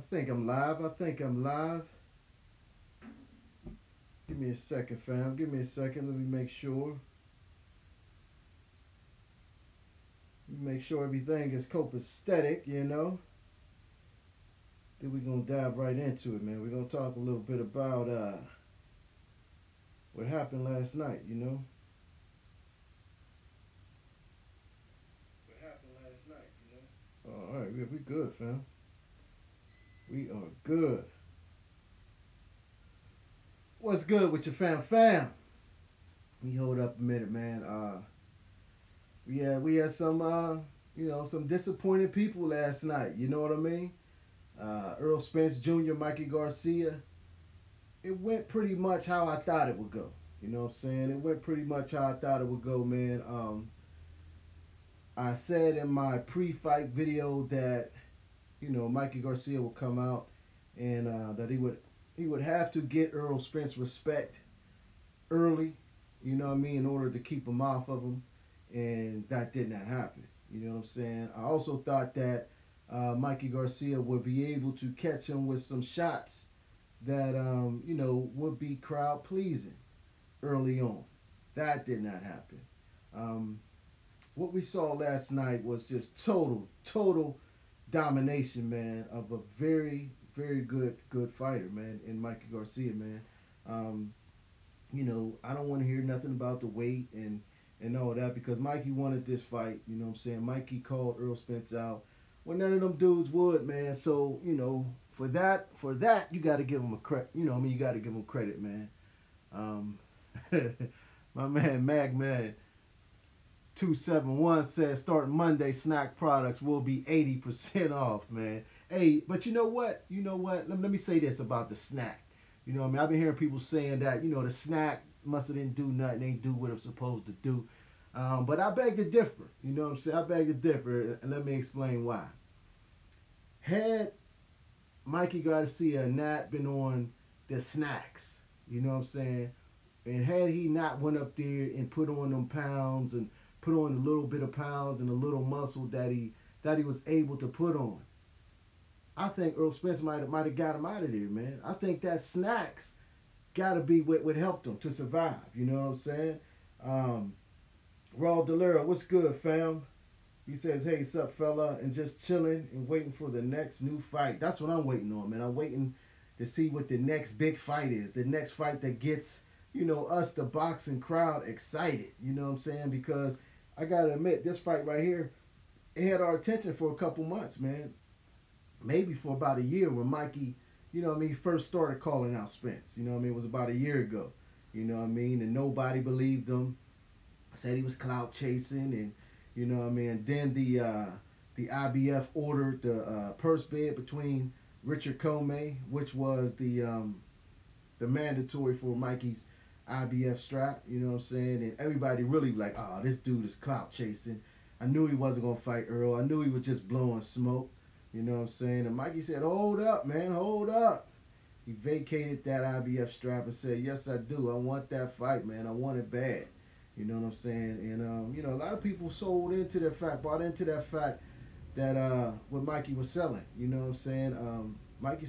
think I'm live. I think I'm live. Give me a second, fam. Give me a second. Let me make sure. Make sure everything is copacetic, you know. Then we're gonna dive right into it, man. We're gonna talk a little bit about what happened last night, you know. What happened last night, you know. All right, we good, fam. We are good. What's good with your fam? Let me hold up a minute, man. We had some some disappointed people last night. You know what I mean? Errol Spence Jr., Mikey Garcia. It went pretty much how I thought it would go. You know what I'm saying? It went pretty much how I thought it would go, man. I said in my pre-fight video that Mikey Garcia would come out and that he would have to get Errol Spence respect early. You know what I mean? In order to keep him off of him. And that did not happen. You know what I'm saying? I also thought that Mikey Garcia would be able to catch him with some shots that, would be crowd pleasing early on. That did not happen. What we saw last night was just total domination, man, of a very, very good fighter, man, in Mikey Garcia, man. I don't want to hear nothing about the weight and all that because Mikey wanted this fight. You know what I'm saying? Mikey called Errol Spence out when none of them dudes would, man. So, for that, you got to give him a credit. You got to give him credit, man. My man, Magman 271 says starting Monday, snack products will be 80% off, man. Hey, but you know what? Let me say this about the snack. You know what I mean? I've been hearing people saying that, the snack must have didn't do nothing, ain't do what it's supposed to do. But I beg to differ. You know what I'm saying? I beg to differ, and let me explain why. Had Mikey Garcia not been on the snacks, you know what I'm saying? And had he not went up there and put on them pounds and put on a little bit of pounds and a little muscle that he was able to put on, I think Errol Spence might have got him out of there, man. I think that snacks got to be what helped him to survive. You know what I'm saying? Raw Delira, what's good, fam? He says, hey, sup, fella, and just chilling and waiting for the next new fight. That's what I'm waiting on, man. I'm waiting to see what the next big fight is. The next fight that gets, us, the boxing crowd, excited. You know what I'm saying? Because I got to admit, this fight right here, it had our attention for a couple months, man. Maybe for about a year when Mikey, he first started calling out Spence. It was about a year ago. And nobody believed him. Said he was clout chasing and, and then the IBF ordered the purse bid between Richard Comey, which was the mandatory for Mikey's IBF strap, you know what I'm saying? And everybody really like, oh, this dude is clout chasing. I knew he wasn't going to fight Earl. I knew he was just blowing smoke. You know what I'm saying? And Mikey said, hold up, man, hold up. He vacated that IBF strap and said, yes, I do. I want that fight, man. I want it bad. You know what I'm saying? And, a lot of people sold into that fact, bought into that fact that what Mikey was selling. You know what I'm saying? Mikey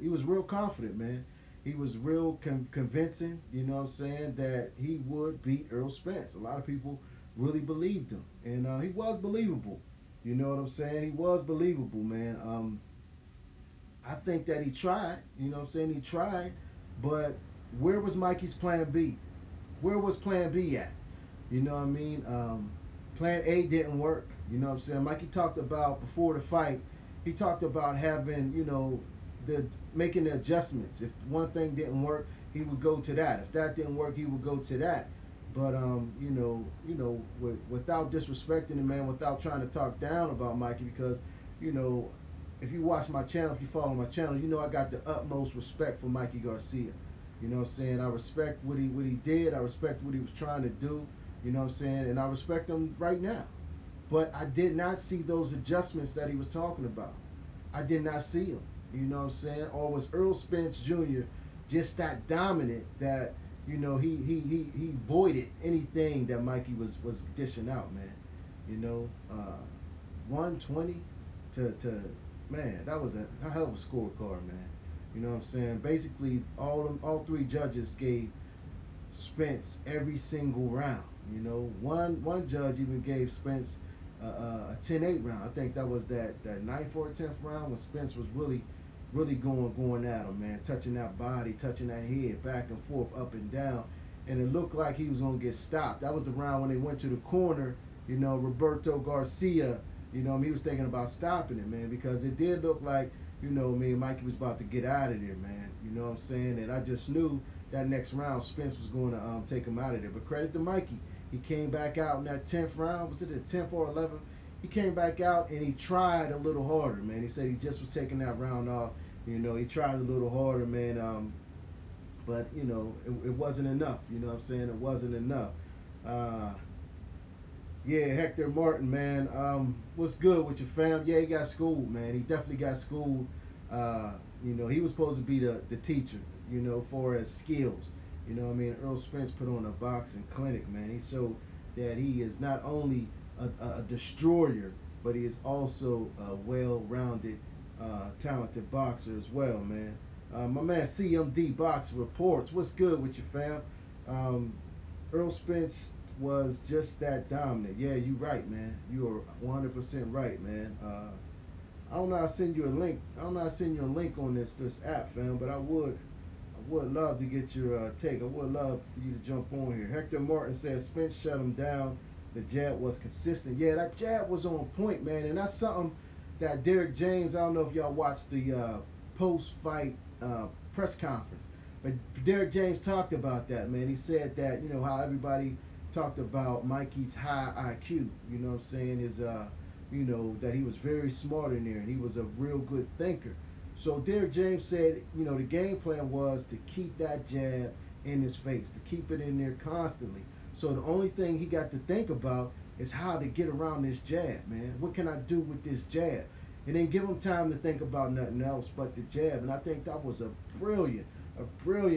he was real confident, man. He was real convincing, you know what I'm saying, that he would beat Errol Spence. A lot of people really believed him. And he was believable. You know what I'm saying? He was believable, man. I think that he tried. You know what I'm saying? He tried. But where was Mikey's plan B? Where was plan B at? You know what I mean? Plan A didn't work. You know what I'm saying? Mikey talked about, before the fight, he talked about having, making the adjustments. If one thing didn't work, he would go to that. If that didn't work, he would go to that. But without disrespecting him, man, without trying to talk down about Mikey, because, if you watch my channel, if you follow my channel, I got the utmost respect for Mikey Garcia. You know what I'm saying? I respect what he did. I respect what he was trying to do. You know what I'm saying? And I respect him right now. But I did not see those adjustments that he was talking about. I did not see them. You know what I'm saying? Or was Errol Spence Jr. just that dominant that, he voided anything that Mikey was dishing out, man. 120 to man, that was a hell of a scorecard, man. You know what I'm saying? Basically, all three judges gave Spence every single round. You know, one judge even gave Spence a 10-8 round. I think that was that ninth or 10th round when Spence was really going at him, man, touching that body, touching that head, back and forth, up and down, and it looked like he was gonna get stopped. That was the round when they went to the corner. You know, Roberto Garcia. You know, he was thinking about stopping it, man, because it did look like, you know, Mikey was about to get out of there, man. You know what I'm saying? And I just knew that next round Spence was going to take him out of there. But credit to Mikey. He came back out in that 10th round. Was it the 10th or 11th? He came back out and he tried a little harder, man. He said he just was taking that round off. You know, he tried a little harder, man. But, you know, it wasn't enough. You know what I'm saying? It wasn't enough. Yeah, Hector Martin, man. What's good with your fam? Yeah, he got schooled, man. He definitely got schooled. You know, he was supposed to be the teacher, you know, for his skills. You know what I mean? Errol Spence put on a boxing clinic, man. He showed that he is not only a destroyer, but he is also a well-rounded, talented boxer as well, man. My man CMD Boxing reports. What's good with you, fam? Errol Spence was just that dominant. Yeah, you right, man. You are 100% right, man. I don't know how to send you a link. I don't know how to send you a link on this app, fam, but I would love to get your take. I would love for you to jump on here. Hector Martin says Spence shut him down. The jab was consistent. Yeah, that jab was on point, man, and that's something that Derek James, I don't know if y'all watched the post-fight press conference, but Derek James talked about that, man. He said that, you know, how everybody talked about Mikey's high IQ, you know what I'm saying, is you know, that he was very smart in there and he was a real good thinker. So Derek James said, you know, the game plan was to keep that jab in his face, to keep it in there constantly. So the only thing he got to think about is how to get around this jab, man. What can I do with this jab? And then give him time to think about nothing else but the jab. And I think that was a brilliant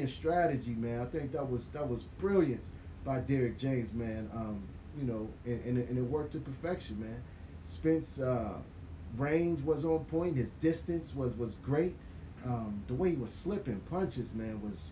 strategy, man. I think that was brilliance by Derek James, man. You know, and it worked to perfection, man. Spence range was on point. His distance was great. The way he was slipping punches, man, was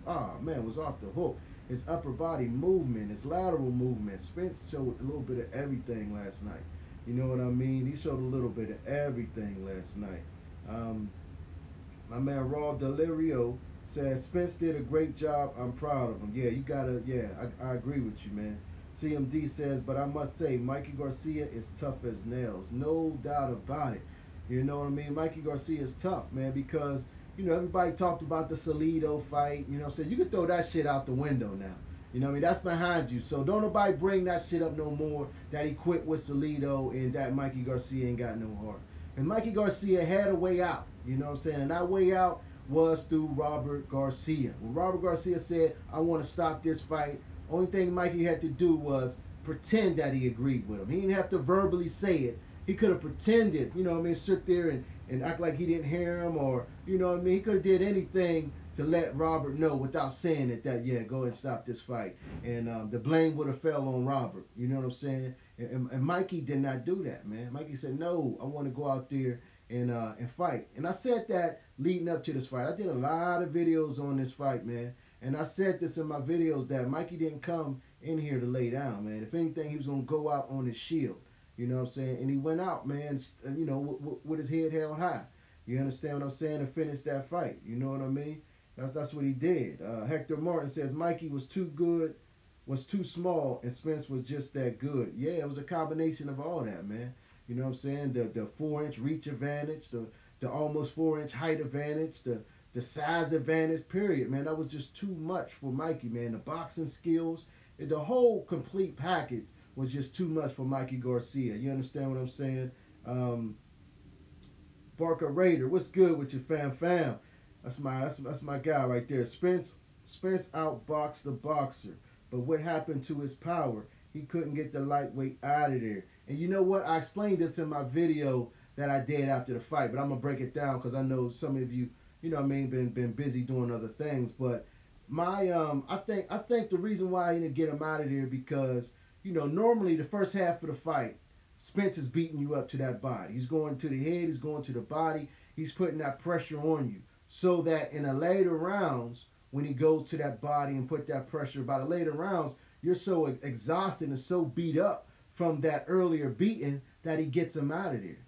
off the hook. His upper body movement, his lateral movement. Spence showed a little bit of everything last night. You know what I mean? He showed a little bit of everything last night. My man Raw Delirio says Spence did a great job. I'm proud of him. Yeah, you gotta. Yeah, I agree with you, man. CMD says, but I must say, Mikey Garcia is tough as nails. No doubt about it. You know what I mean? Mikey Garcia is tough, man, because, you know, everybody talked about the Salido fight. You know what I'm saying? You can throw that shit out the window now. You know what I mean? That's behind you. So don't nobody bring that shit up no more, that he quit with Salido and that Mikey Garcia ain't got no heart. And Mikey Garcia had a way out. You know what I'm saying? And that way out was through Robert Garcia. When Robert Garcia said, I want to stop this fight, only thing Mikey had to do was pretend that he agreed with him. He didn't have to verbally say it. He could have pretended, you know what I mean, sit there and act like he didn't hear him, or, you know what I mean, he could have did anything to let Robert know without saying it that, yeah, go ahead and stop this fight. And the blame would have fell on Robert, you know what I'm saying? And Mikey did not do that, man. Mikey said, no, I want to go out there and fight. And I said that leading up to this fight. I did a lot of videos on this fight, man. And I said this in my videos that Mikey didn't come in here to lay down, man. If anything, he was going to go out on his shield. You know what I'm saying? And he went out, man, you know, with his head held high. You understand what I'm saying? And finished that fight. You know what I mean? That's what he did. Hector Martin says Mikey was too good, was too small, and Spence was just that good. Yeah, it was a combination of all that, man. You know what I'm saying? The 4-inch reach advantage, the almost 4-inch height advantage, the size advantage, period, man. That was just too much for Mikey, man. The boxing skills, the whole complete package was just too much for Mikey Garcia. You understand what I'm saying? Barker Raider, what's good with your fam? That's my guy right there. Spence outboxed the boxer, but what happened to his power? He couldn't get the lightweight out of there. And you know what? I explained this in my video that I did after the fight, but I'm gonna break it down because I know some of you, you know what I mean, been busy doing other things. But my I think the reason why I didn't get him out of there because, you know, normally the first half of the fight, Spence is beating you up to that body. He's going to the head, he's going to the body, he's putting that pressure on you. So that in the later rounds, when he goes to that body and put that pressure, by the later rounds, you're so exhausted and so beat up from that earlier beating that he gets him out of there.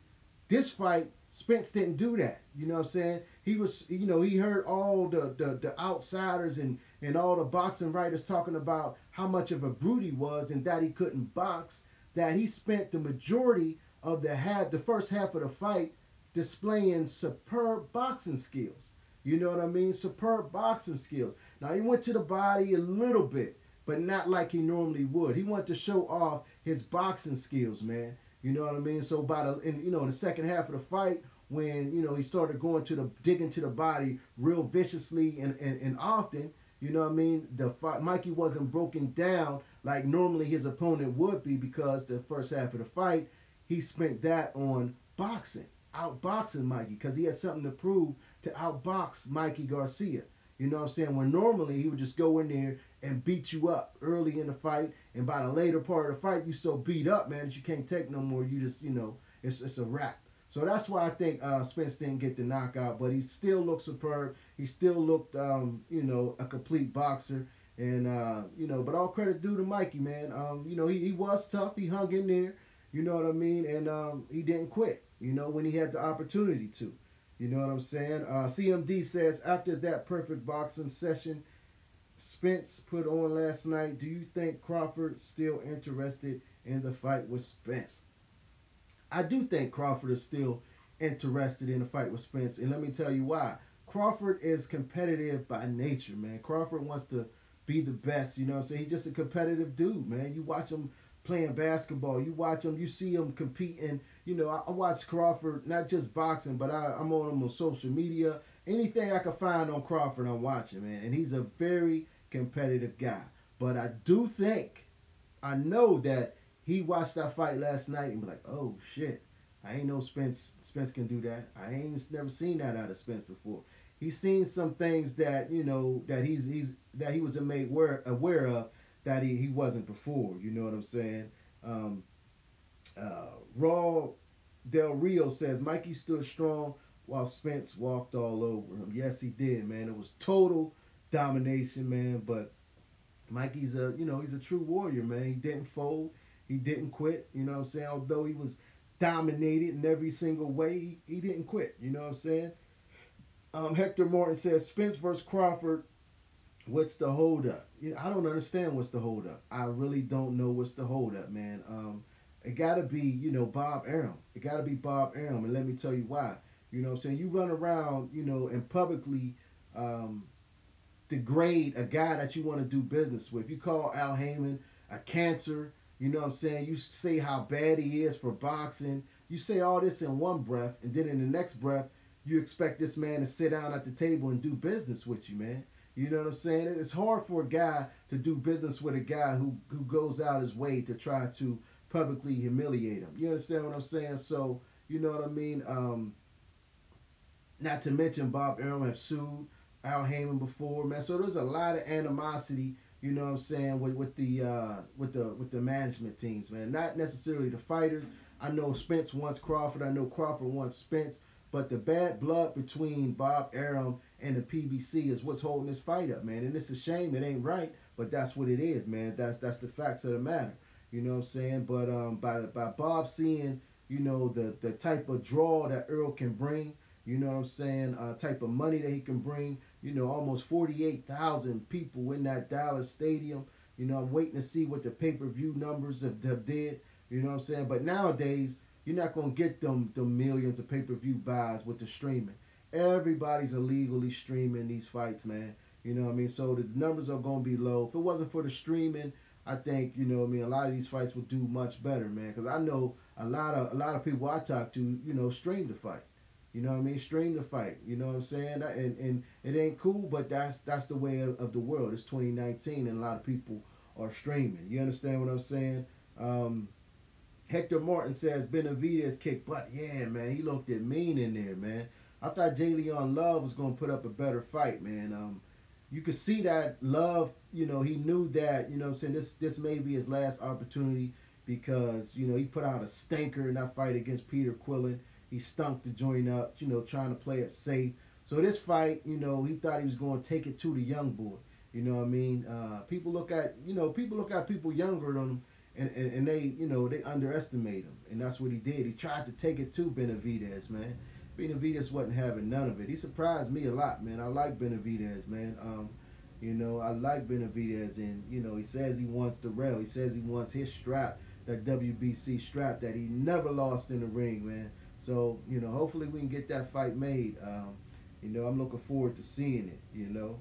This fight, Spence didn't do that. You know what I'm saying? He was, you know, he heard all the outsiders and all the boxing writers talking about how much of a brute he was and that he couldn't box, that he spent the majority of the first half of the fight displaying superb boxing skills. You know what I mean? Superb boxing skills. Now, he went to the body a little bit, but not like he normally would. He wanted to show off his boxing skills, man. You know what I mean? So by the second half of the fight, when, you know, he started going digging to the body real viciously and often, you know what I mean? Mikey wasn't broken down like normally his opponent would be, because the first half of the fight, he spent that on boxing, outboxing Mikey, because he had something to prove to outbox Mikey Garcia. You know what I'm saying? When normally he would just go in there and beat you up early in the fight, and by the later part of the fight, you so beat up, man, that you can't take no more. You just, you know, it's a wrap. So that's why I think Spence didn't get the knockout, but he still looked superb. He still looked, you know, a complete boxer. And, you know, but all credit due to Mikey, man. You know, he was tough. He hung in there, you know what I mean? And he didn't quit, you know, when he had the opportunity to. You know what I'm saying? CMD says, after that perfect boxing session Spence put on last night, do you think Crawford's still interested in the fight with Spence? I do think Crawford is still interested in the fight with Spence, and let me tell you why. Crawford is competitive by nature, man. Crawford wants to be the best, you know what I'm saying? He's just a competitive dude, man. You watch him playing basketball, you watch him, you see him competing. You know, I watch Crawford, not just boxing, but I'm on him on social media. Anything I can find on Crawford, I'm watching, man. And he's a very competitive guy. But I do think, I know that he watched that fight last night and be like, oh, shit. I ain't know Spence can do that. I ain't never seen that out of Spence before. He's seen some things that, you know, that he was made aware of that he wasn't before. You know what I'm saying? Raw Del Rio says, Mikey stood strong while Spence walked all over him. Yes, he did, man. It was total domination, man. But Mikey's he's a true warrior, man. He didn't fold. He didn't quit. You know what I'm saying? Although he was dominated in every single way, he didn't quit. You know what I'm saying? Hector Martin says, Spence versus Crawford, what's the holdup? I don't understand what's the holdup. I really don't know what's the holdup, man. It got to be, you know, Bob Arum. It got to be Bob Arum, and let me tell you why. You know what I'm saying? You run around, you know, and publicly degrade a guy that you want to do business with. You call Al Heyman a cancer. You know what I'm saying? You say how bad he is for boxing. You say all this in one breath, and then in the next breath, you expect this man to sit down at the table and do business with you, man. You know what I'm saying? It's hard for a guy to do business with a guy who goes out his way to try to publicly humiliate him. You understand what I'm saying? So, you know what I mean? Not to mention Bob Arum have sued Al Heyman before, man. So there's a lot of animosity, you know what I'm saying, with the management teams, man. Not necessarily the fighters. I know Spence wants Crawford. I know Crawford wants Spence. But the bad blood between Bob Arum and the PBC is what's holding this fight up, man. And it's a shame. It ain't right, but that's what it is, man. That's the facts of the matter. You know what I'm saying? But by Bob seeing, you know, the type of draw that Earl can bring, you know what I'm saying, type of money that he can bring, you know, almost 48,000 people in that Dallas stadium. You know, I'm waiting to see what the pay-per-view numbers have did. You know what I'm saying? But nowadays, you're not going to get them millions of pay-per-view buys with the streaming. Everybody's illegally streaming these fights, man. You know what I mean? So the numbers are going to be low. If it wasn't for the streaming, I think, you know what I mean, a lot of these fights would do much better, man. Because I know a lot of people I talk to, you know, stream the fight. You know what I mean? Stream the fight. You know what I'm saying? And it ain't cool, but that's the way of the world. It's 2019, and a lot of people are streaming. You understand what I'm saying? Hector Martin says Benavidez kicked butt. Yeah, man, he looked at mean in there, man. I thought J. Leon Love was going to put up a better fight, man. You could see that Love, you know, he knew that, you know what I'm saying, this may be his last opportunity, because, you know, he put out a stinker in that fight against Peter Quillen. He stunk the joint up, you know, trying to play it safe. So this fight, you know, he thought he was going to take it to the young boy. You know what I mean? People look at people younger than him, and they, you know, they underestimate him. And that's what he did. He tried to take it to Benavidez, man. Benavidez wasn't having none of it. He surprised me a lot, man. I like Benavidez, man. You know, I like Benavidez, and, you know, he says he wants the rail. He says he wants his strap, that WBC strap that he never lost in the ring, man. So, you know, hopefully we can get that fight made. You know, I'm looking forward to seeing it, you know.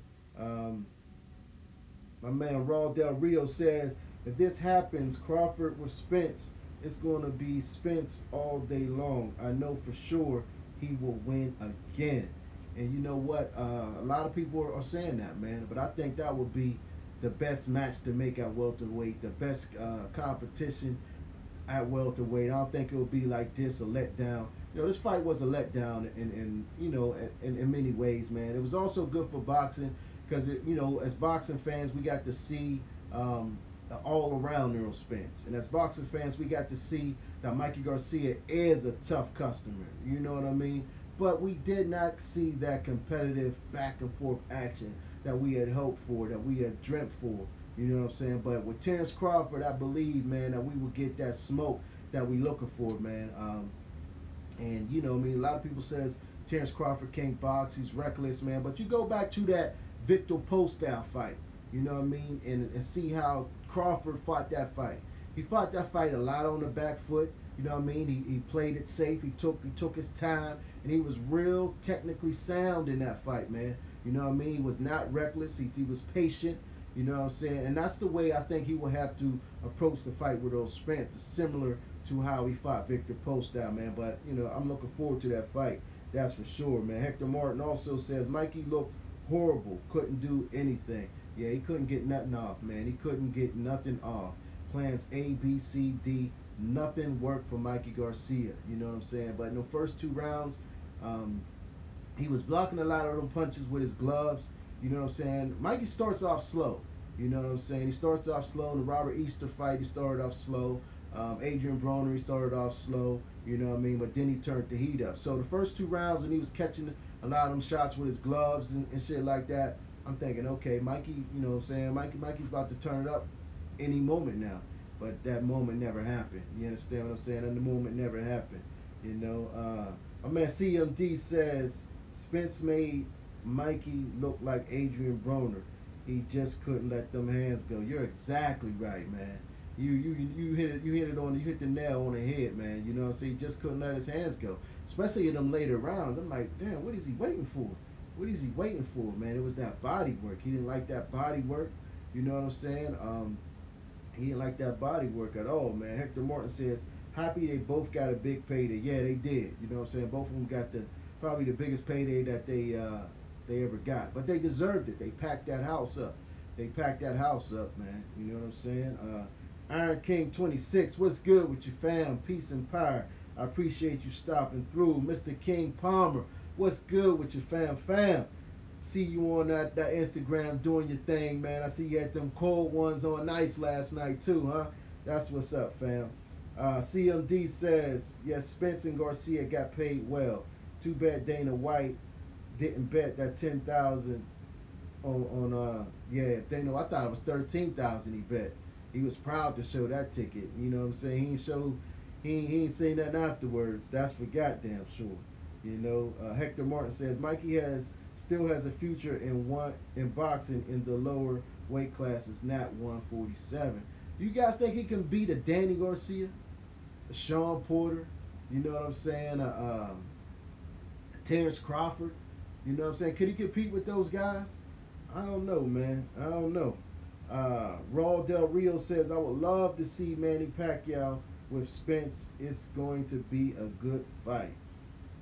My man Raw Del Rio says, if this happens, Crawford with Spence, it's going to be Spence all day long. I know for sure he will win again. And you know what? A lot of people are saying that, man. But I think that would be the best match to make at welterweight, the best competition at welterweight. I don't think it will be like this, a letdown. You know, this fight was a letdown in you know, in many ways, man. It was also good for boxing because, you know, as boxing fans, we got to see all around ERROL Spence. And as boxing fans, we got to see that Mikey Garcia is a tough customer. You know what I mean? But we did not see that competitive back and forth action that we had hoped for, that we had dreamt for. You know what I'm saying? But with Terrence Crawford, I believe, man, that we will get that smoke that we looking for, man. And, you know, I mean, a lot of people says Terrence Crawford can't box. He's reckless, man. But you go back to that Victor Postol fight, you know what I mean, and see how Crawford fought that fight. He fought that fight a lot on the back foot. You know what I mean? He played it safe. He took his time, and he was real technically sound in that fight, man. You know what I mean? He was not reckless. He was patient. You know what I'm saying? And that's the way I think he will have to approach the fight with ERROL Spence, similar to how he fought Victor Postol, man. But, you know, I'm looking forward to that fight. That's for sure, man. Hector Martin also says, Mikey looked horrible. Couldn't do anything. Yeah, he couldn't get nothing off, man. He couldn't get nothing off. Plans A, B, C, D. Nothing worked for Mikey Garcia. You know what I'm saying? But in the first 2 rounds, he was blocking a lot of them punches with his gloves. You know what I'm saying? Mikey starts off slow. You know what I'm saying? He starts off slow. In the Robert Easter fight, he started off slow. Adrian Broner, he started off slow. You know what I mean? But then he turned the heat up. So the first 2 rounds when he was catching a lot of them shots with his gloves and shit like that, I'm thinking, okay, Mikey, you know what I'm saying? Mikey's about to turn it up any moment now. But that moment never happened. You understand what I'm saying? And the moment never happened. You know, my man CMD says Spence made Mikey look like Adrian Broner. He just couldn't let them hands go. You're exactly right, man. You hit the nail on the head, man. You know what I'm saying? He just couldn't let his hands go, especially in them later rounds. I'm like, damn, what is he waiting for? What is he waiting for, man? It was that body work. He didn't like that body work. You know what I'm saying? He didn't like that body work at all, man. Hector Martin says, happy they both got a big payday. Yeah, they did. You know what I'm saying? Both of them got probably the biggest payday that they ever got. But they deserved it. They packed that house up. They packed that house up, man. You know what I'm saying? Iron King 26, what's good with you, fam? Peace and power. I appreciate you stopping through. Mr. King Palmer, what's good with you, fam? See you on that Instagram doing your thing, man. I see you had them cold ones on ice last night too, huh? That's what's up, fam. CMD says, yes, Spence and Garcia got paid well. Too bad Dana White didn't bet that 10,000 on yeah, Dana. I thought it was 13,000 he bet. He was proud to show that ticket. You know what I'm saying? He ain't saying nothing afterwards. That's for goddamn sure. You know, Hector Martin says Mikey still has a future in boxing in the lower weight classes, not 147. Do you guys think he can beat a Danny Garcia, a Sean Porter? You know what I'm saying? Terrence Crawford? You know what I'm saying? Could he compete with those guys? I don't know, man. I don't know. Raw Del Rio says, I would love to see Manny Pacquiao with Spence. It's going to be a good fight.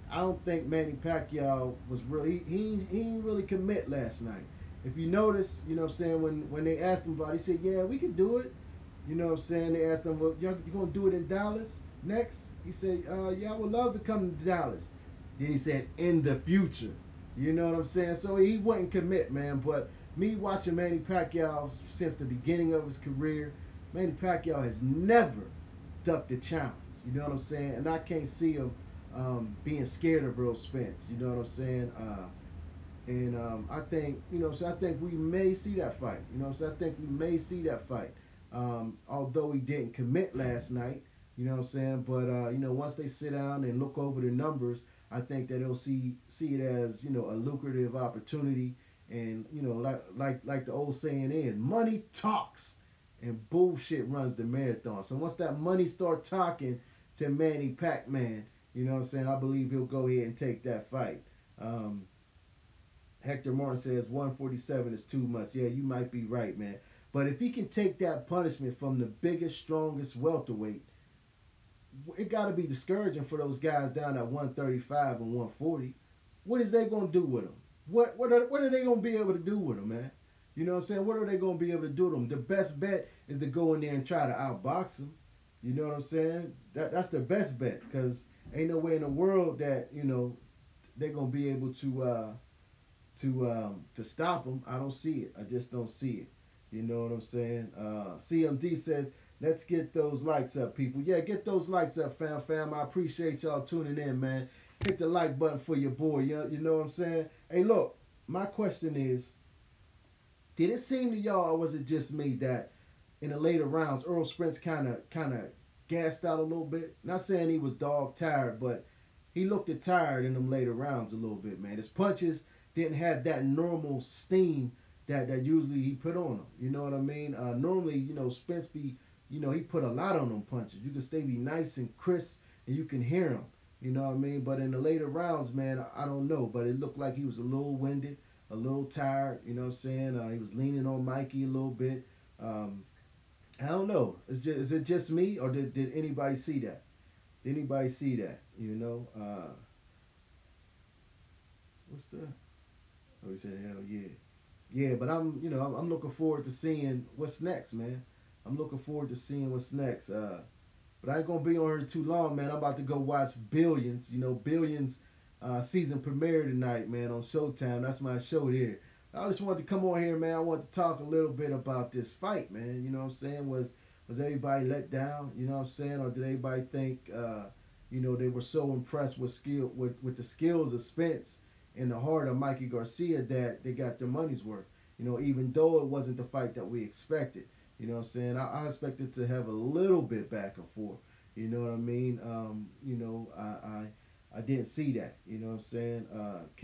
I don't think Manny Pacquiao was really, he didn't really commit last night. If you notice, you know what I'm saying, when they asked him about it, he said, yeah, we can do it. You know what I'm saying? They asked him, well, you going to do it in Dallas next? He said, yeah, I would love to come to Dallas. Then he said, in the future. You know what I'm saying? So he wouldn't commit, man. But me watching Manny Pacquiao since the beginning of his career, Manny Pacquiao has never accept the challenge. You know what I'm saying? And I can't see him being scared of Errol Spence. You know what I'm saying? I think, you know what I'm saying, I think we may see that fight. You know what I'm saying? I think we may see that fight. Although he didn't commit last night, you know what I'm saying? But, you know, once they sit down and look over the numbers, I think that they'll see it as, you know, a lucrative opportunity. And, you know, like the old saying is, money talks and bullshit runs the marathon. So once that money start talking to Manny Pacman, you know what I'm saying, I believe he'll go ahead and take that fight. Hector Martin says 147 is too much. Yeah, you might be right, man. But if he can take that punishment from the biggest, strongest welterweight, it got to be discouraging for those guys down at 135 and 140. What is they going to do with him? What are they going to be able to do with him, man? You know what I'm saying? What are they going to be able to do to him? The best bet is to go in there and try to outbox him. You know what I'm saying? That's their best bet, because ain't no way in the world that, you know, they're going to be able to stop him. I don't see it. I just don't see it. You know what I'm saying? CMD says, let's get those likes up, people. Yeah, get those likes up, fam. I appreciate y'all tuning in, man. Hit the like button for your boy. You know what I'm saying? Hey, look, my question is, did it seem to y'all, or was it just me, that in the later rounds, Errol Spence kind of gassed out a little bit? Not saying he was dog tired, but he looked tired in them later rounds a little bit, man. His punches didn't have that normal steam that usually he put on them. You know what I mean? Normally, you know, Spence you know, he put a lot on them punches. You can stay be nice and crisp, and you can hear him. You know what I mean? But in the later rounds, man, I don't know. But it looked like he was a little winded, a little tired. You know what I'm saying? He was leaning on Mikey a little bit. I don't know. Is it just me, or did anybody see that? Did anybody see that? You know? What's that? Oh, he said, hell yeah. Yeah, but I'm looking forward to seeing what's next, man. I'm looking forward to seeing what's next. But I ain't going to be on here too long, man. I'm about to go watch Billions. You know, Billions season premiere tonight, man, on Showtime. That's my show there. I just wanted to come on here, man. I want to talk a little bit about this fight, man. You know what I'm saying? Was everybody let down? You know what I'm saying? Or did everybody think, you know, they were so impressed with the skills of Spence and the heart of Mikey Garcia that they got their money's worth? You know, even though it wasn't the fight that we expected. You know what I'm saying? I expected to have a little bit back and forth. You know what I mean? You know, I didn't see that. You know what I'm saying?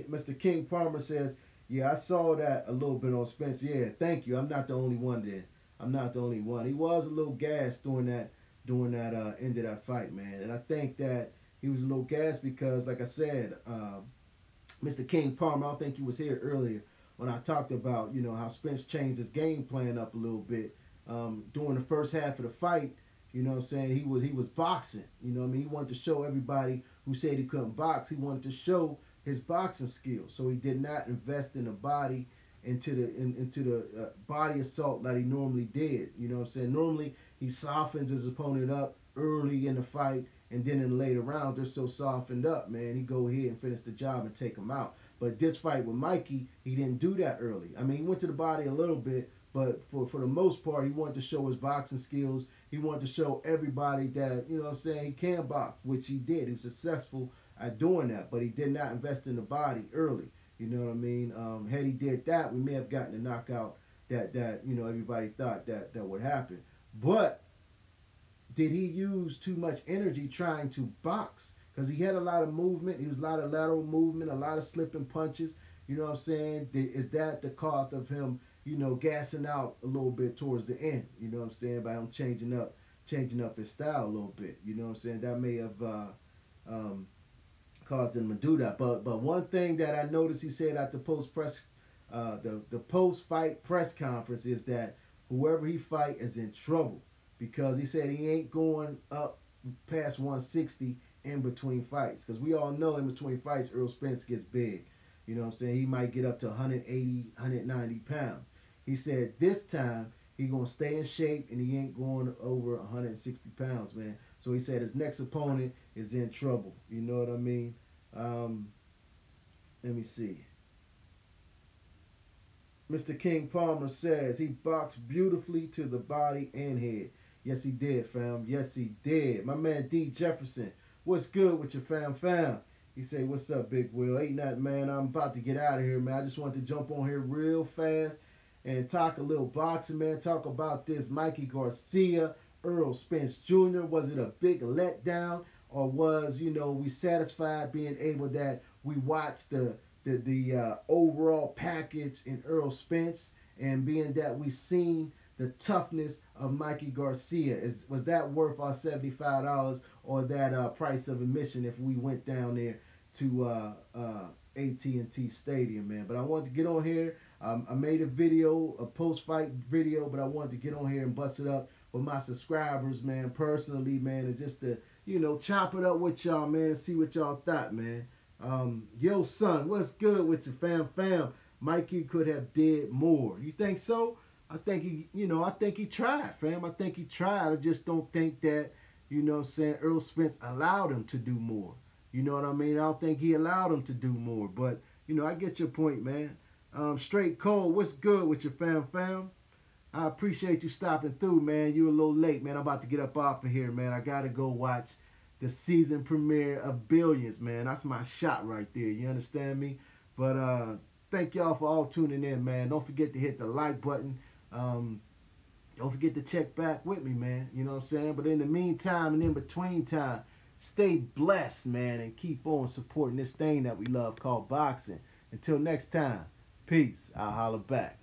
Mr. King Palmer says, yeah, I saw that a little bit on Spence. Yeah, thank you. I'm not the only one then. I'm not the only one. He was a little gassed during that end of that fight, man. And I think that he was a little gassed because, like I said, Mr. King Palmer, I don't think you was here earlier when I talked about, you know, how Spence changed his game plan up a little bit. During the first half of the fight, you know what I'm saying, he was boxing. You know what I mean? He wanted to show everybody who said he couldn't box, he wanted to show his boxing skills. So he did not invest in the body, into the body assault that he normally did. You know what I'm saying? Normally he softens his opponent up early in the fight, and then in the later rounds they're so softened up, man, he go ahead and finish the job and take him out. But this fight with Mikey, he didn't do that early. I mean, he went to the body a little bit, but for the most part, he wanted to show his boxing skills. He wanted to show everybody that, you know what I'm saying, he can box, which he did. He was successful at doing that, but he did not invest in the body early. You know what I mean? Had he did that, we may have gotten the knockout that you know, everybody thought that would happen. But did he use too much energy trying to box? Because he had a lot of movement. He was a lot of lateral movement, a lot of slipping punches. You know what I'm saying? Is that the cost of him, you know, gassing out a little bit towards the end? You know what I'm saying? By him changing up his style a little bit. You know what I'm saying? That may have caused him to do that. But one thing that I noticed he said at the post-fight press conference is that whoever he fight is in trouble, because he said he ain't going up past 160 in between fights. Because we all know in between fights, Errol Spence gets big. You know what I'm saying? He might get up to 180, 190 pounds. He said this time he going to stay in shape and he ain't going over 160 pounds, man. So he said his next opponent is in trouble. You know what I mean? Let me see. Mr. King Palmer says he boxed beautifully to the body and head. Yes, he did, fam. Yes, he did. My man D. Jefferson, what's good with your fam? He say, what's up, Big Will? Ain't nothing, man. I'm about to get out of here, man. I just wanted to jump on here real fast and talk a little boxing, man. Talk about this Mikey Garcia, Errol Spence Jr. Was it a big letdown, or was, we satisfied being able that we watched the overall package in Errol Spence, and being that we seen the toughness of Mikey Garcia? Was that worth our $75 or that price of admission if we went down there to AT&T Stadium, man? But I wanted to get on here. I made a video, a post-fight video, but I wanted to get on here and bust it up with my subscribers, man, personally, man, and just to, chop it up with y'all, man, and see what y'all thought, man. Yo, son, what's good with your fam? Mikey could have did more. You think so? I think he tried, fam. I think he tried. I just don't think that, Errol Spence allowed him to do more. You know what I mean? I don't think he allowed him to do more. But, I get your point, man. Straight Cold, what's good with your fam? I appreciate you stopping through, man. You a little late, man. I'm about to get up off of here, man. I got to go watch the season premiere of Billions, man. That's my shot right there. You understand me? But thank y'all for all tuning in, man. Don't forget to hit the like button. Don't forget to check back with me, man. You know what I'm saying? But in the meantime and in between time, stay blessed, man, and keep on supporting this thing that we love called boxing. Until next time, peace. I'll holler back.